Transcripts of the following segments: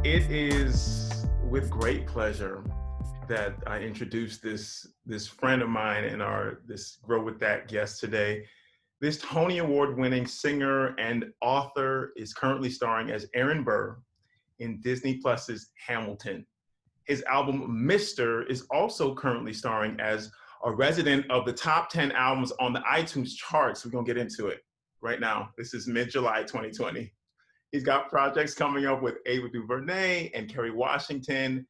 It is with great pleasure that I introduce this friend of mine and this Grow With That guest today. This Tony Award winning singer and author is currently starring as Aaron Burr in Disney Plus's Hamilton. His album Mister is also currently starring as a resident of the top 10 albums on the iTunes charts. We're gonna get into it right now. This is mid-July 2020. He's got projects coming up with Ava DuVernay and Kerry Washington,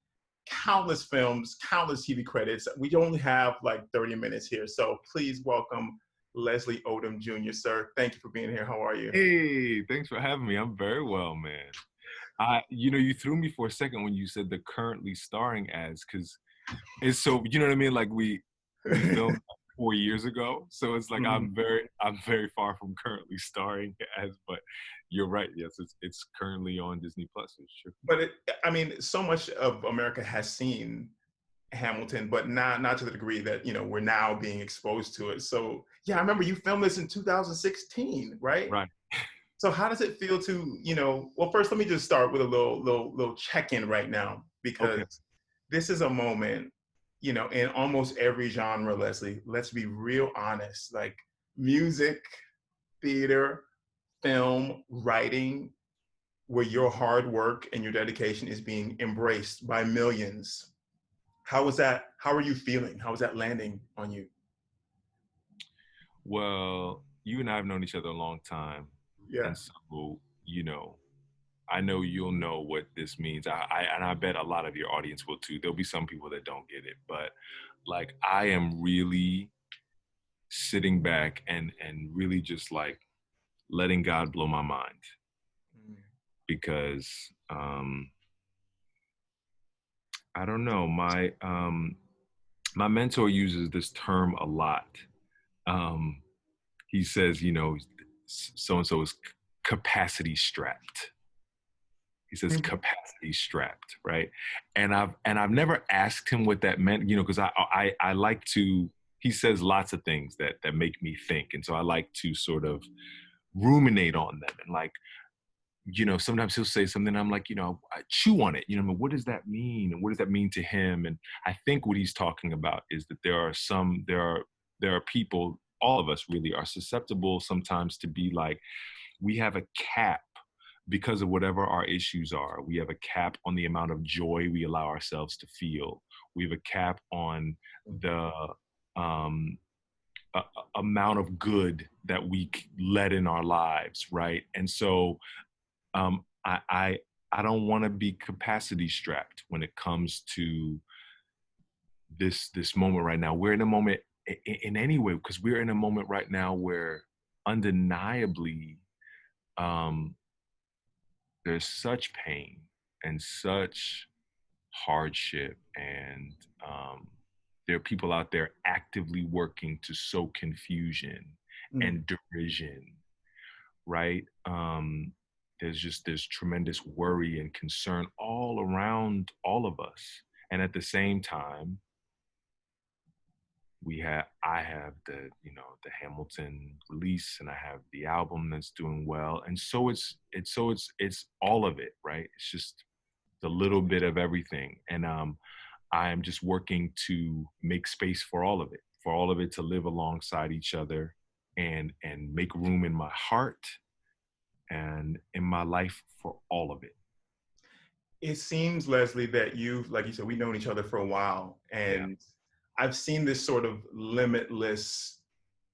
countless films, countless TV credits. We only have like 30 minutes here, so please welcome Leslie Odom Jr. Sir, thank you for being here. How are you? Hey, thanks for having me. I'm very well, man. You threw me for a second when you said the currently starring as, because it's so, you know what I mean? Like we filmed 4 years ago, so it's like I'm very far from currently starring as, but you're right. Yes, it's currently on Disney Plus. It's true. But so much of America has seen Hamilton, but not to the degree that we're now being exposed to it. So yeah, I remember you filmed this in 2016, right? Right. So how does it feel to, well, first let me just start with a little check-in right now, because this is a moment, in almost every genre, Leslie, let's be real honest, like music, theater, film, writing, where your hard work and your dedication is being embraced by millions. How was that? How are you feeling? How was that landing on you? Well, you and I have known each other a long time. Yeah. And so, I know you'll know what this means. I bet a lot of your audience will too. There'll be some people that don't get it, but like I am really sitting back and really just like letting God blow my mind, because I don't know, my mentor uses this term a lot. He says, so-and-so is capacity strapped. He says capacity strapped, right? And I've never asked him what that meant, because I like to, he says lots of things that make me think. And so I like to sort of ruminate on them. And like, sometimes he'll say something, I'm like, I chew on it. What does that mean? And what does that mean to him? And I think what he's talking about is that there are people, all of us really are susceptible sometimes to be like, we have a cap because of whatever our issues are. We have a cap on the amount of joy we allow ourselves to feel. We have a cap on the amount of good that we let in our lives, right? And so I don't want to be capacity strapped when it comes to this moment right now. We're in a moment in any way, because we're in a moment right now where undeniably there's such pain and such hardship, and there are people out there actively working to sow confusion and derision, right? There's tremendous worry and concern all around all of us. And at the same time, I have the Hamilton release, and I have the album that's doing well. And so it's all of it, right? It's just a little bit of everything. And I am just working to make space for all of it to live alongside each other and make room in my heart and in my life for all of it. It seems, Leslie, that like you said, we've known each other for a while, and I've seen this sort of limitless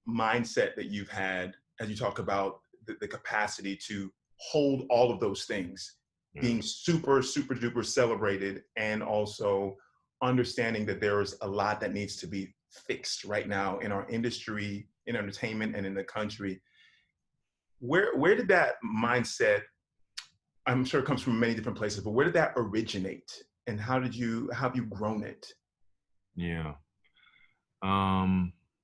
mindset that you've had as you talk about the capacity to hold all of those things, being super, super duper celebrated, and also understanding that there's a lot that needs to be fixed right now in our industry, in entertainment, and in the country. Where did that mindset, I'm sure it comes from many different places, but where did that originate, and how have you grown it? Yeah.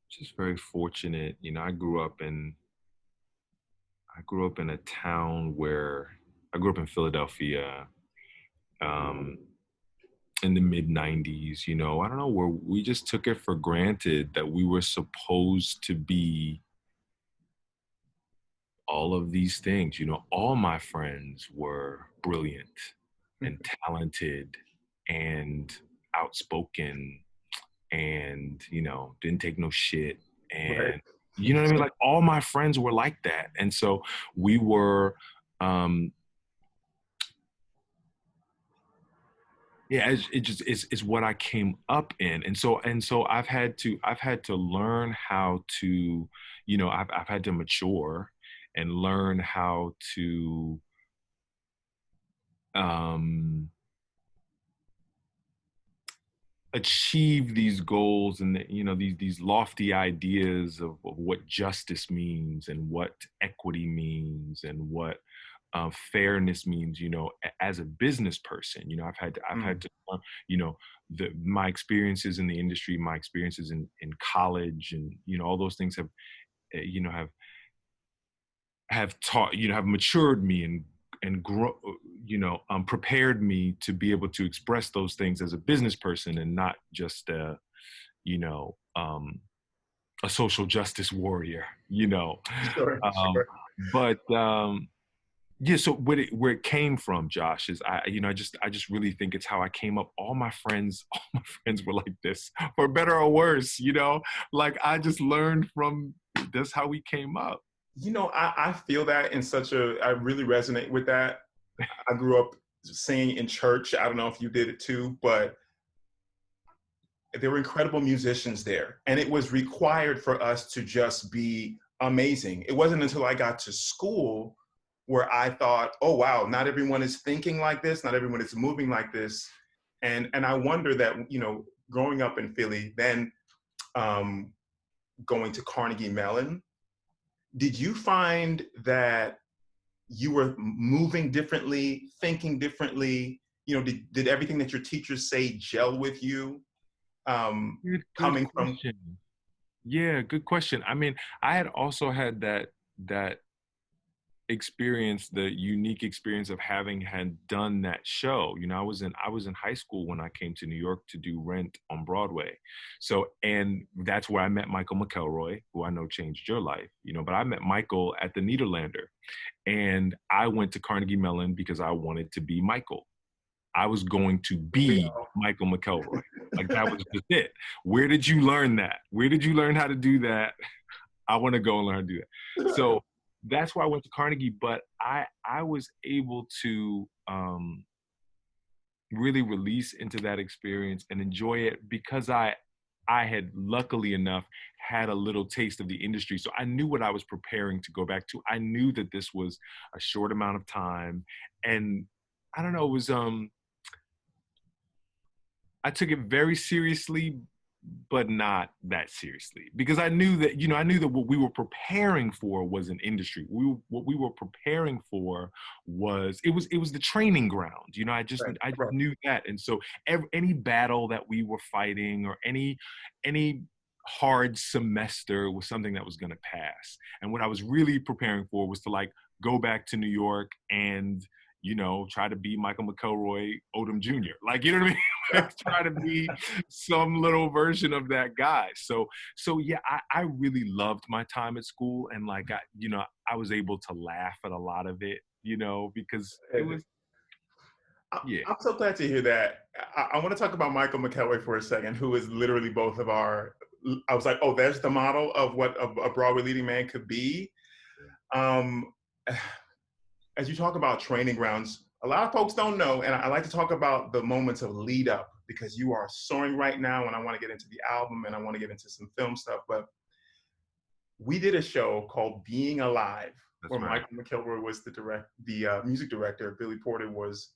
Just very fortunate. I grew up in a town where I grew up in Philadelphia, in the mid 90s, I don't know, where we just took it for granted that we were supposed to be all of these things. All my friends were brilliant. and talented and outspoken and, you know, didn't take no shit. Right. And, you know what I mean? Like all my friends were like that. And so we were, yeah, it's what I came up in. And so I've had to learn how to, you know, I've had to mature and learn how to, um, achieve these goals and you know these lofty ideas of what justice means and what equity means and what fairness means, you know, as a business person. You know, I've had to you know, my experiences in the industry, my experiences in college, and you know all those things have you know have taught, you know, have matured me and grow, you know, prepared me to be able to express those things as a business person and not just you know, a social justice warrior, you know. Sure, um, sure. but yeah, so where it came from, Josh, is you know, I just really think it's how I came up. All my friends, all my friends were like this, for better or worse, you know. Like I just learned from, that's how we came up. You know, I feel that in such a, I really resonate with that. I grew up singing in church. I don't know if you did it too, but there were incredible musicians there. And it was required for us to just be amazing. It wasn't until I got to school where I thought, oh, wow, not everyone is thinking like this. Not everyone is moving like this. And I wonder that, you know, growing up in Philly, then um, going to Carnegie Mellon, did you find that you were moving differently, thinking differently? You know, did everything that your teachers say gel with you? Good Coming from, question. Yeah, good question. I mean, I had also had that experience, the unique experience of having had done that show. You know, I was in high school when I came to New York to do Rent on Broadway. So, and that's where I met Michael McElroy, who I know changed your life, you know, but I met Michael at the Nederlander, and I went to Carnegie Mellon because I wanted to be Michael. I was going to we be Michael McElroy. Like that was just it. Where did you learn that? Where did you learn how to do that? I want to go and learn how to do that. So that's why I went to Carnegie. But I was able to really release into that experience and enjoy it because I had luckily enough had a little taste of the industry. So I knew what I was preparing to go back to. I knew that this was a short amount of time. And I don't know, it was I took it very seriously, but not that seriously, because I knew that, you know, I knew that what we were preparing for was an industry. What we were preparing for was, it was the training ground. You know, right, I just right. knew that. And so any battle that we were fighting or any hard semester was something that was going to pass. And what I was really preparing for was to like go back to New York and, you know, try to be Michael McElroy Odom Jr. Like, you know what I mean? Try to be some little version of that guy. So yeah, I really loved my time at school, and like you know, I was able to laugh at a lot of it, you know, because it And was, yeah. I'm so glad to hear that. I want to talk about Michael McKelway for a second, who is literally both of our. I was like, oh, there's the model of what a Broadway leading man could be. Um, as you talk about training grounds, a lot of folks don't know, and I like to talk about the moments of lead up because you are soaring right now, and I want to get into the album and I want to get into some film stuff. But we did a show called Being Alive, That's where right. Michael McKelroy was the music director. Billy Porter was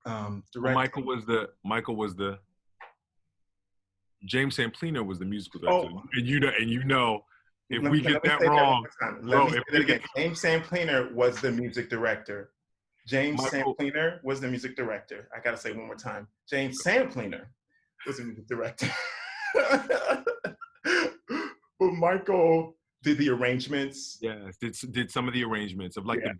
Well, directing. Michael was the James Sampliner was the musical director, Oh, and you know, if we get let me that say that one wrong, more time. Let bro, me say if that we again. get James Sampliner was the music director. James Michael, Sampliner was the music director. I gotta say one more time. James Sampliner was the music director. But Michael did the arrangements. yes, did some of the arrangements of like Yeah,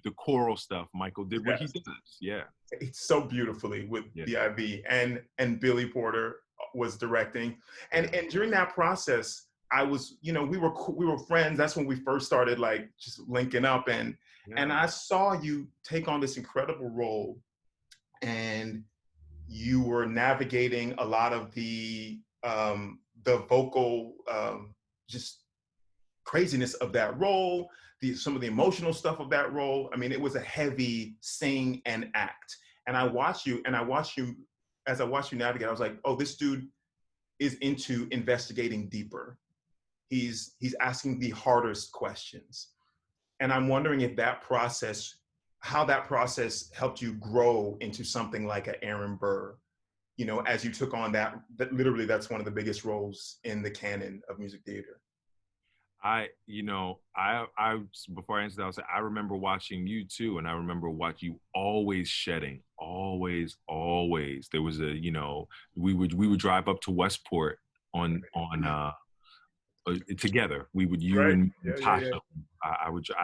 the choral stuff. Michael did what he yes. does. Yeah, It's so beautifully with yeah, the IV, and Billy Porter was directing. yeah, And during that process, I was, you know, we were friends. That's when we first started like just linking up, and yeah. I saw you take on this incredible role and you were navigating a lot of the vocal just craziness of that role, some of the emotional stuff of that role. I mean, it was a heavy sing and act. And as I watched you navigate, I was like, oh, this dude is into investigating deeper. He's asking the hardest questions. And I'm wondering if how that process helped you grow into something like a Aaron Burr, as you took on that literally that's one of the biggest roles in the canon of music theater. I before I answer that, I'll say I remember watching you too, and I remember watching you always shedding, always. There was we would drive up to Westport on together. You Right. and Yeah. Tasha.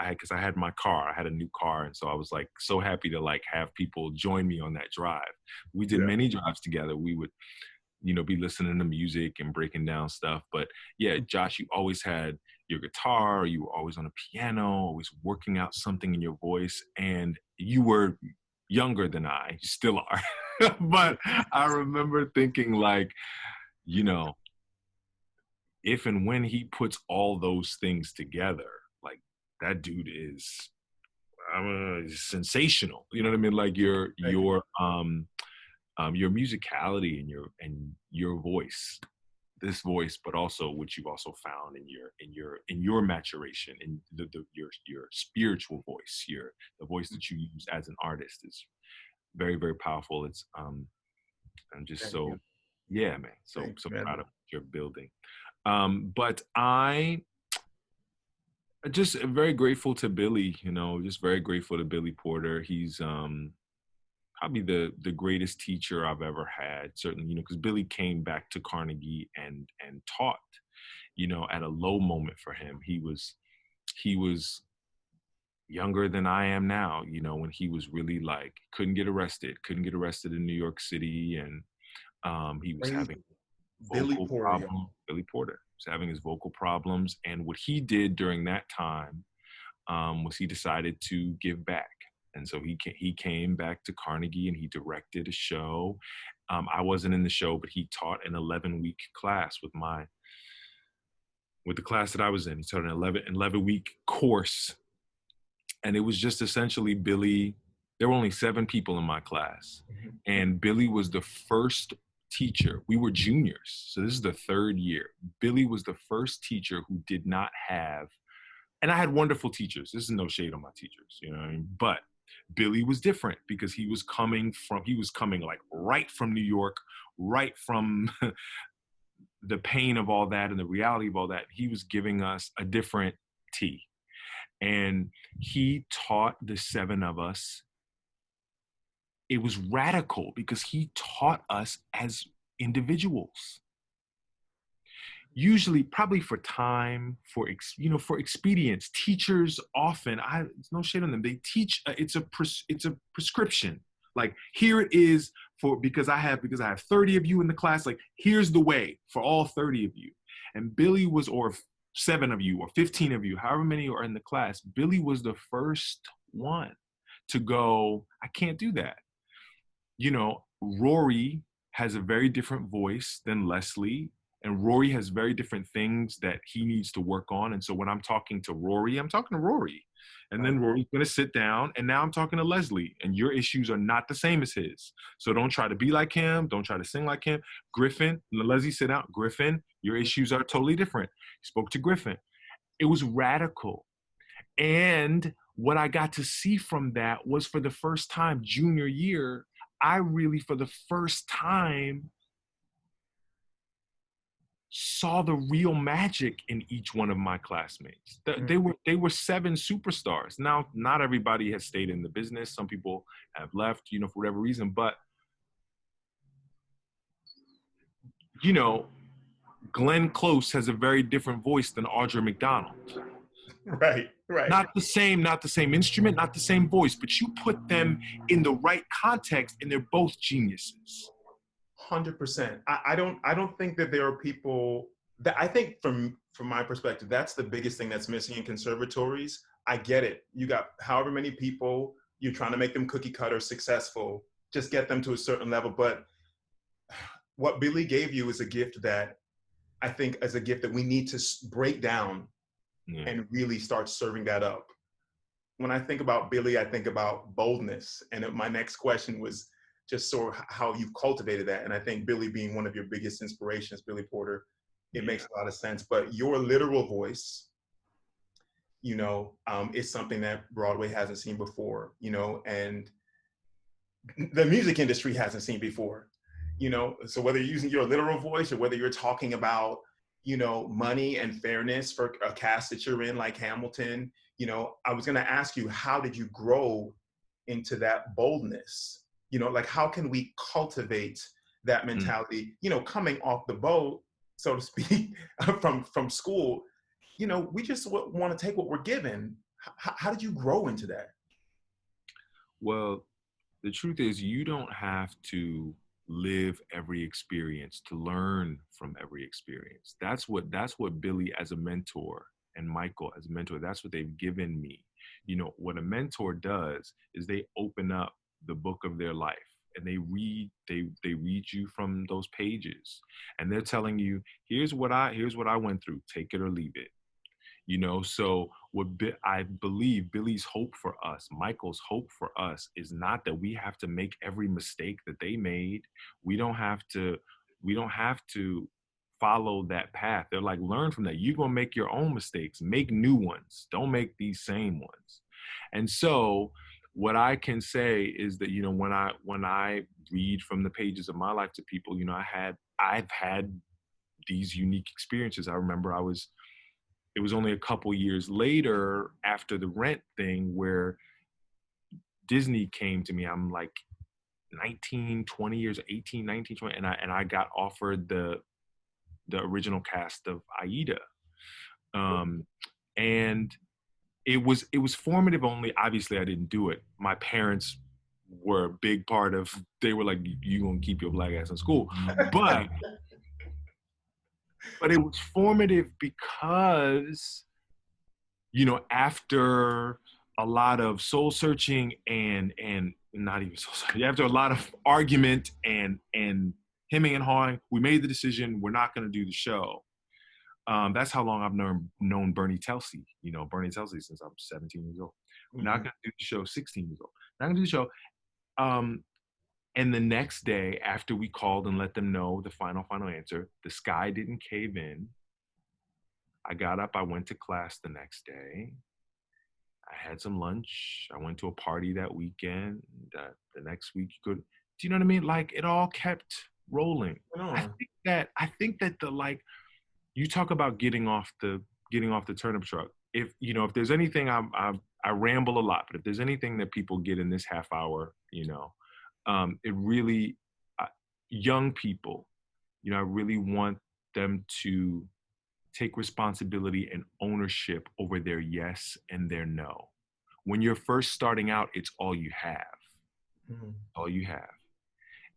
Because I had my car. I had a new car, and so I was like so happy to like have people join me on that drive. We did many drives together. We would, be listening to music and breaking down stuff. But yeah, Josh, you always had your guitar. You were always on a piano, always working out something in your voice, and you were younger than I. You still are. But I remember thinking like, if and when he puts all those things together, like that dude is sensational. You know what I mean? Like your musicality and your voice, this voice, but also what you've also found in your maturation and your spiritual voice, the voice that you use as an artist is very, very powerful. It's I'm just Thank so you. yeah, man. So Thanks, so man. proud of what you're building. But I just very grateful to Billy, just very grateful to Billy Porter. He's probably the greatest teacher I've ever had, certainly, because Billy came back to Carnegie and taught, at a low moment for him. He was younger than I am now, when he was really like couldn't get arrested in New York City, and he was Crazy. having Billy vocal Porter, problems. y'all. Billy Porter was having his vocal problems, and what he did during that time was he decided to give back. And so he came back to Carnegie and he directed a show. I wasn't in the show, but he taught an 11-week class with the class that I was in. He taught an 11-week course. And it was just essentially Billy. There were only 7 people in my class. Mm-hmm. And Billy was the first teacher. We were juniors. So this is the 3rd year. Billy was the first teacher who did not have, and I had wonderful teachers. This is no shade on my teachers, you know what I mean? But Billy was different because he was coming like right from New York, right from the pain of all that and the reality of all that. He was giving us a different tea. And he taught the 7 of us. It was radical because he taught us as individuals. Usually probably for time, for expedience. Teachers often, it's no shade on them, they teach, it's a prescription. Like, here it is because I have 30 of you in the class, like, here's the way for all 30 of you. And Billy was, or 7 of you or 15 of you, however many are in the class, Billy was the first one to go, I can't do that. Rory has a very different voice than Leslie. And Rory has very different things that he needs to work on. And so when I'm talking to Rory, I'm talking to Rory. And then Rory's going to sit down. And now I'm talking to Leslie. And your issues are not the same as his. So don't try to be like him. Don't try to sing like him. Griffin, Leslie, sit down. Griffin, your issues are totally different. He spoke to Griffin. It was radical. And what I got to see from that was, for the first time, junior year, I really, for the first time, saw the real magic in each one of my classmates. They were 7 superstars. Now, not everybody has stayed in the business. Some people have left, for whatever reason. But, Glenn Close has a very different voice than Audra McDonald. Right. Not the same instrument, not the same voice, but you put them in the right context and they're both geniuses. 100%. I don't think that there are people that, I think from my perspective, that's the biggest thing that's missing in conservatories. I get it. You got however many people, you're trying to make them cookie cutter successful. just get them to a certain level. But what Billy gave you is a gift that I think is a gift that we need to break down and really start serving that up. When I think about Billy, I think about boldness. And my next question was just sort of how you've cultivated that. And I think Billy being one of your biggest inspirations, Billy Porter, it makes a lot of sense. But your literal voice, is something that Broadway hasn't seen before, and the music industry hasn't seen before, So whether you're using your literal voice or whether you're talking about, money and fairness for a cast that you're in, like Hamilton, I was going to ask you, how did you grow into that boldness? Like, how can we cultivate that mentality, coming off the boat, so to speak, from school? We just want to take what we're given. How did you grow into that? Well, the truth is, you don't have to live every experience to learn from every experience. That's what Billy as a mentor and Michael as a mentor, that's what they've given me. What a mentor does is they open up the book of their life and they read you from those pages, and they're telling you, here's what I went through, take it or leave it. So what I believe Billy's hope for us, Michael's hope for us, is not that we have to make every mistake that they made. We don't have to follow that path. They're like, learn from that. You're going to make your own mistakes, make new ones. Don't make these same ones. And so what I can say is that, when I read from the pages of my life to people, I've had these unique experiences. I remember it was only a couple years later after the Rent thing where Disney came to me. I'm like 19, 20 years, 18, 19, 20. And I got offered the original cast of Aida. And it was formative only. Obviously I didn't do it. My parents were a big part of, they were like, you gonna keep your black ass in school. But it was formative because, after a lot of soul searching and not even soul searching, after a lot of argument and hemming and hawing, we made the decision we're not going to do the show. That's how long I've known Bernie Telsey. Bernie Telsey since I'm 17 years old. We're not going to do the show. 16 years old. Not going to do the show. And the next day, after we called and let them know the final answer, the sky didn't cave in. I got up, I went to class the next day. I had some lunch. I went to a party that weekend. The next week, do you know what I mean? Like, it all kept rolling. I think that you talk about getting off the turnip truck. If there's anything, I ramble a lot, but if there's anything that people get in this half hour, it really, young people, I really want them to take responsibility and ownership over their yes and their no. When you're first starting out, it's all you have. All you have.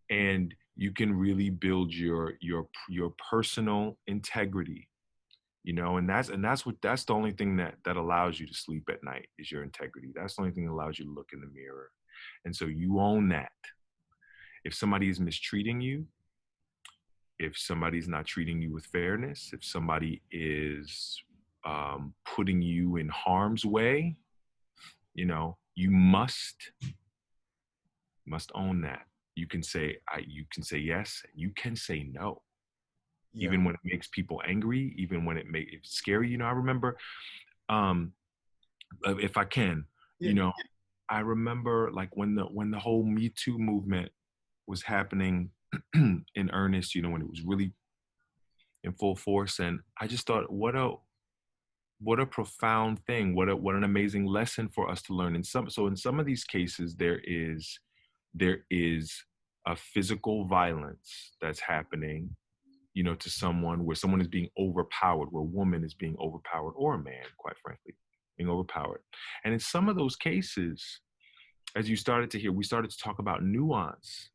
And you can really build your personal integrity, and that's the only thing that allows you to sleep at night is your integrity. That's the only thing that allows you to look in the mirror. And so you own that. If somebody is mistreating you, if somebody's not treating you with fairness, if somebody is putting you in harm's way, you must own that. You can say yes, you can say no. Yeah. Even when it makes people angry, even when it makes it scary. I remember, if I can, I remember like when the whole Me Too movement was happening in earnest, when it was really in full force. And I just thought, what a profound thing, what an amazing lesson for us to learn. In some of these cases, there is a physical violence that's happening, to someone, where someone is being overpowered, where a woman is being overpowered, or a man, quite frankly, being overpowered. And in some of those cases, as you started to hear, we started to talk about nuance.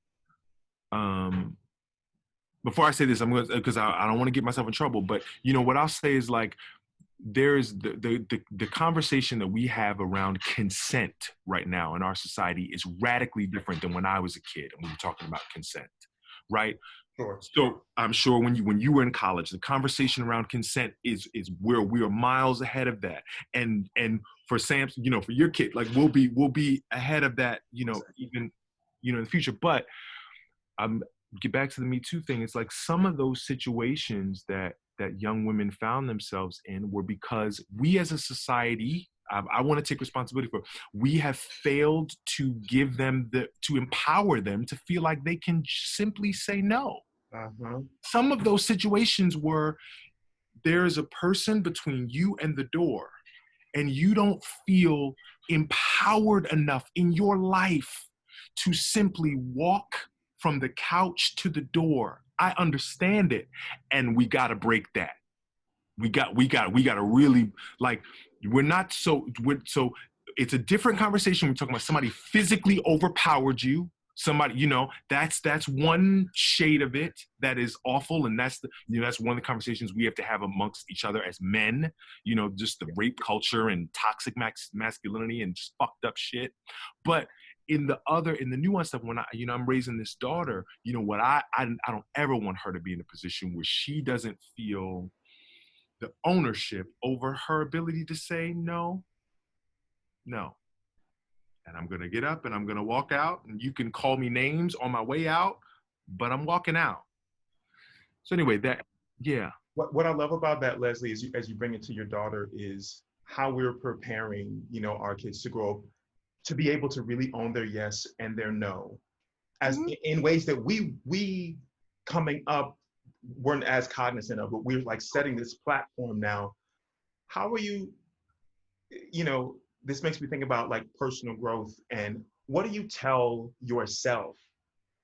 Before I say this, I'm going to, because I don't want to get myself in trouble, but what I'll say is, like, there's the conversation that we have around consent right now in our society is radically different than when I was a kid and we were talking about consent, right? Sure. So I'm sure when you were in college, the conversation around consent is where we are miles ahead of that. And for Sam's, for your kid, like we'll be ahead of that, even, in the future. But get back to the Me Too thing. It's like some of those situations that young women found themselves in were because we as a society, I want to take responsibility for, we have failed to give them to empower them to feel like they can simply say no. Uh-huh. Some of those situations were, there is a person between you and the door, and you don't feel empowered enough in your life to simply walk from the couch to the door. I understand it. And we got to break that. We got to really, like, so it's a different conversation. We're talking about somebody physically overpowered you. Somebody, that's one shade of it that is awful. And that's that's one of the conversations we have to have amongst each other as men, just the rape culture and toxic masculinity and just fucked up shit. But in the nuanced stuff, when I'm raising this daughter, what I don't ever want her to be in a position where she doesn't feel the ownership over her ability to say no. And I'm going to get up and I'm going to walk out, and you can call me names on my way out, but I'm walking out. So anyway, yeah. What I love about that, Leslie, is as you bring it to your daughter, is how we're preparing, our kids to grow up to be able to really own their yes and their no, as in ways that we coming up weren't as cognizant of, but we're like setting this platform now. How are you, this makes me think about like personal growth, and what do you tell yourself,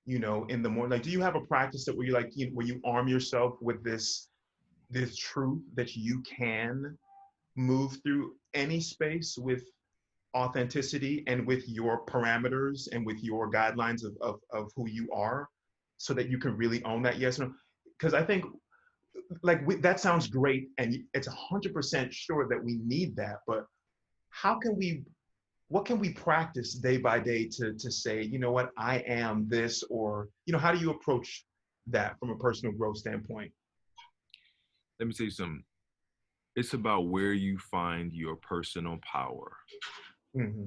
in the morning? Like, do you have a practice that where you like, where you arm yourself with this truth that you can move through any space with authenticity and with your parameters and with your guidelines of who you are, so that you can really own that yes or no? Because I think that sounds great, and it's 100% sure that we need that, but what can we practice day by day to say, what, I am this, or, how do you approach that from a personal growth standpoint? Let me tell you something. It's about where you find your personal power. Mm-hmm.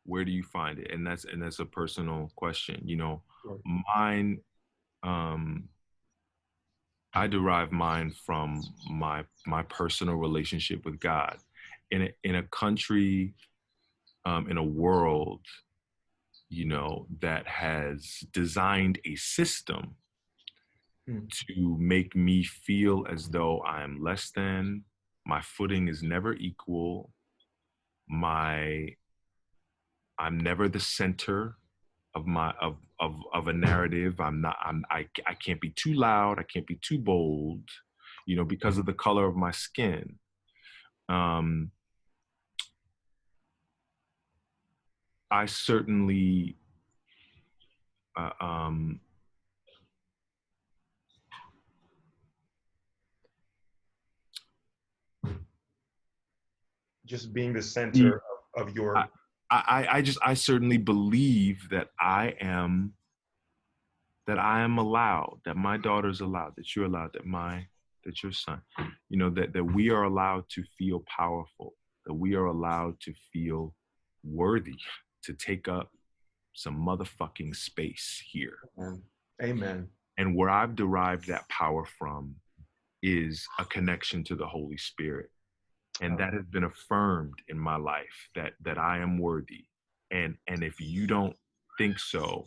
Where do you find it? And that's a personal question. Sure. Mine, I derive mine from my personal relationship with God. In a country, in a world, that has designed a system to make me feel as though I am less than, my footing is never equal, I'm never the center of a narrative. I can't be too loud, I can't be too bold, because of the color of my skin. I certainly just being the center of your... I certainly believe that I am allowed, that my daughter's allowed, that you're allowed, that your son, that we are allowed to feel powerful, that we are allowed to feel worthy to take up some motherfucking space here. Amen. And where I've derived that power from is a connection to the Holy Spirit. And that has been affirmed in my life, that I am worthy. And if you don't think so,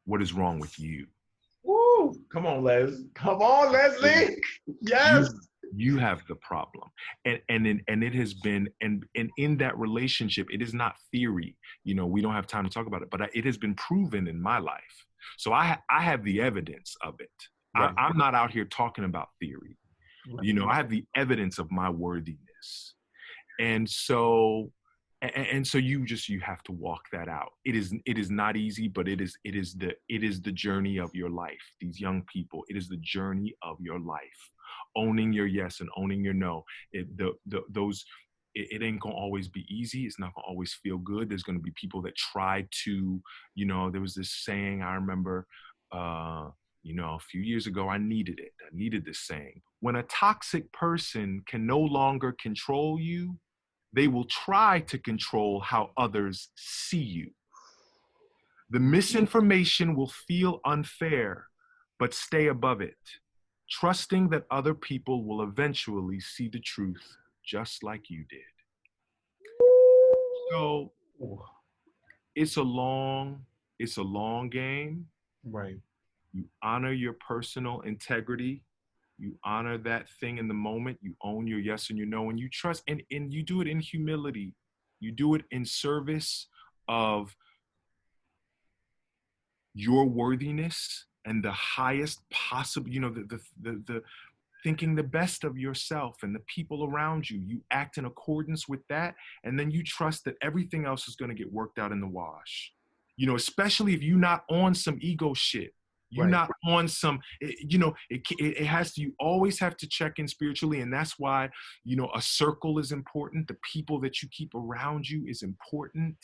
what is wrong with you? Woo! Come on, Come on, Leslie. Yes. You have the problem. And it has been, and in that relationship, it is not theory. We don't have time to talk about it, but it has been proven in my life. So I have the evidence of it. Right. I'm not out here talking about theory. Right. I have the evidence of my worthiness. And so and so you have to walk that out. It is not easy, but it is the journey of your life. These young people, it is the journey of your life. Owning your yes and owning your no. It ain't gonna always be easy. It's not gonna always feel good. There's gonna be people that try to, there was this saying I remember, a few years ago. I needed it. I needed this saying: when a toxic person can no longer control you, they will try to control how others see you. The misinformation will feel unfair, but stay above it, trusting that other people will eventually see the truth just like you did. So it's a long game. Right. You honor your personal integrity. You honor that thing in the moment. You own your yes and your no, and you trust, and you do it in humility. You do it in service of your worthiness and the highest possible, the thinking the best of yourself and the people around you. You act in accordance with that, and then you trust that everything else is going to get worked out in the wash. Especially if you're not on some ego shit. You're Right. not on some, it has to, you always have to check in spiritually. And that's why, a circle is important. The people that you keep around you is important.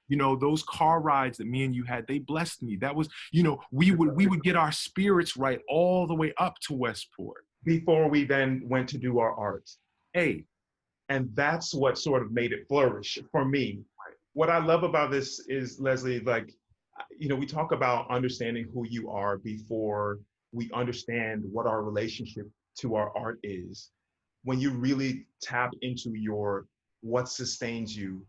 Those car rides that me and you had, they blessed me. That was, we would get our spirits right all the way up to Westport. Before we then went to do our art. Hey. And that's what sort of made it flourish for me. Right. What I love about this is, Leslie, we talk about understanding who you are before we understand what our relationship to our art is. When you really tap into what sustains you,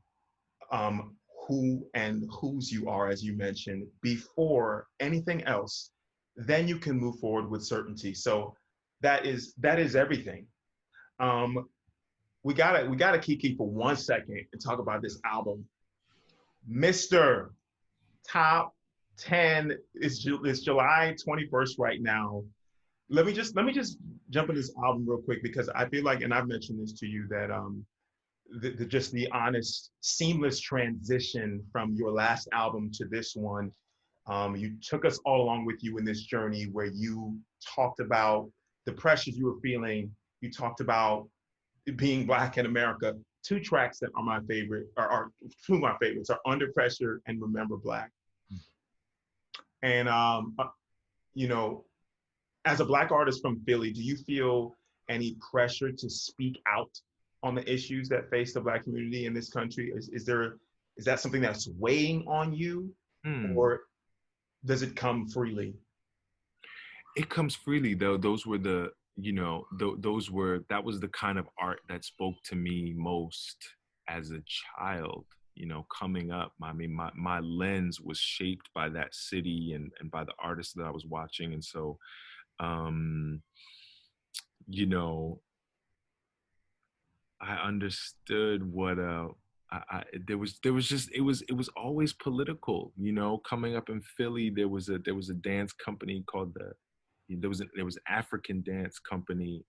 who and whose you are, as you mentioned, before anything else, then you can move forward with certainty. So that is everything. We gotta Kiki for 1 second and talk about this album. Mr. Top 10 is July 21st right now. Let me just jump in this album real quick, because I feel like, and I've mentioned this to you, that just the honest, seamless transition from your last album to this one. You took us all along with you in this journey where you talked about the pressures you were feeling. You talked about being Black in America. Two tracks that are my favorite, are two of my favorites, are Under Pressure and Remember Black. And, as a Black artist from Philly, do you feel any pressure to speak out on the issues that face the Black community in this country? Is that something that's weighing on you, or does it come freely? It comes freely, though. Those were that was the kind of art that spoke to me most as a child, coming up. I mean, my lens was shaped by that city and by the artists that I was watching. And so, I understood what, it was always political, coming up in Philly. There was a dance company called there was an African dance company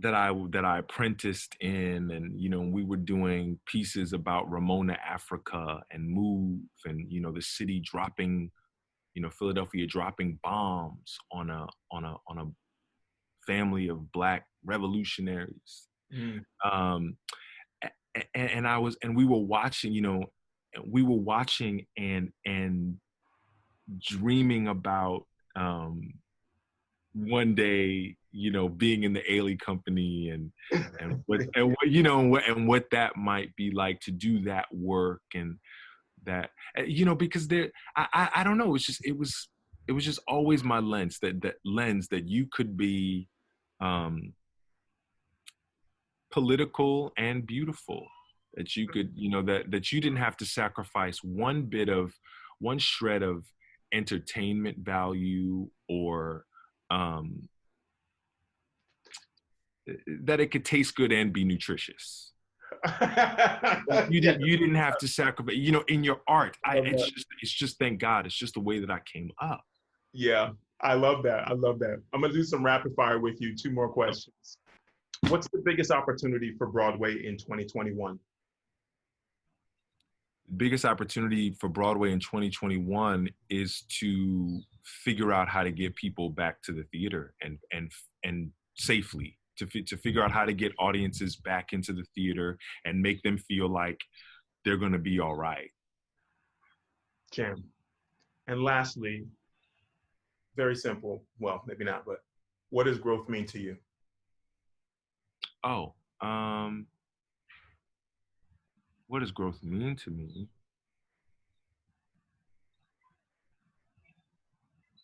that I apprenticed in, and we were doing pieces about Ramona, Africa, and Move, and the city dropping, Philadelphia dropping bombs on a family of Black revolutionaries. And we were watching, and dreaming about one day, being in the Ailey company and what that might be like to do that work, and that, because I don't know, it was just always my lens, that you could be political and beautiful, that you could, that you didn't have to sacrifice one shred of entertainment value, or that it could taste good and be nutritious. You didn't have to sacrifice, in your art. It's just thank God, it's just the way that I came up. Yeah, I love that. I'm gonna do some rapid fire with you. 2 more questions. What's the biggest opportunity for Broadway in 2021? The biggest opportunity for Broadway in 2021 is to figure out how to get people back to the theater and safely to figure out how to get audiences back into the theater and make them feel like they're going to be all right. Jam. And lastly, very simple. Well, maybe not, but what does growth mean to you? Oh, what does growth mean to me?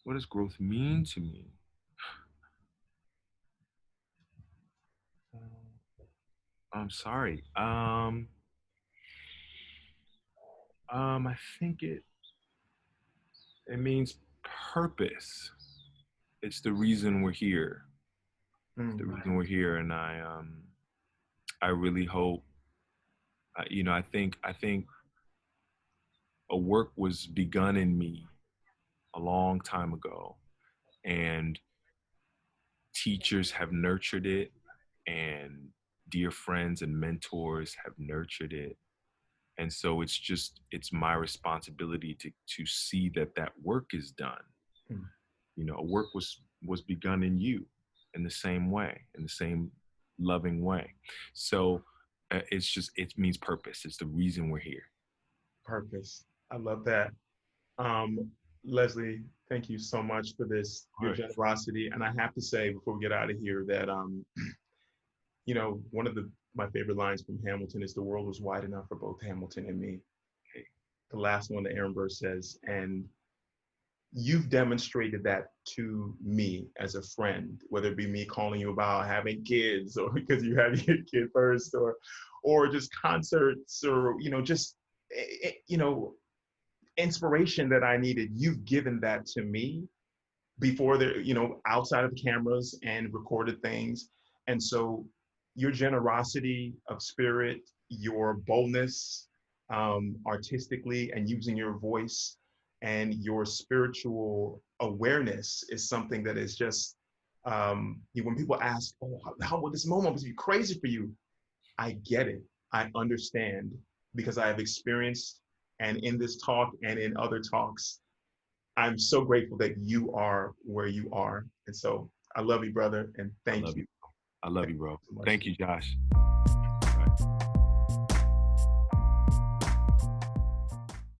What does growth mean to me? I'm sorry. I think it means purpose. It's the reason we're here. It's the reason we're here, and I really hope. I think a work was begun in me a long time ago, and teachers have nurtured it, and dear friends and mentors have nurtured it. And so it's my responsibility to see that work is done. A work was begun in you in the same way, in the same loving way. So it means purpose. It's the reason we're here. Purpose. I love that. Leslie, thank you so much for this, your generosity. And I have to say before we get out of here that one of my favorite lines from Hamilton is the world was wide enough for both Hamilton and me. Okay. The last one that Aaron Burr says, and you've demonstrated that to me as a friend, whether it be me calling you about having kids or because you had your kid first, or just concerts, or just inspiration that I needed. You've given that to me before outside of the cameras and recorded things. And so your generosity of spirit, your boldness, artistically, and using your voice and your spiritual awareness is something that is just, when people ask, oh, how would this moment be crazy for you? I get it. I understand because I have experienced, and in this talk and in other talks, I'm so grateful that you are where you are. And so I love you, brother, and thank you. I love you, bro. Thank you, Josh.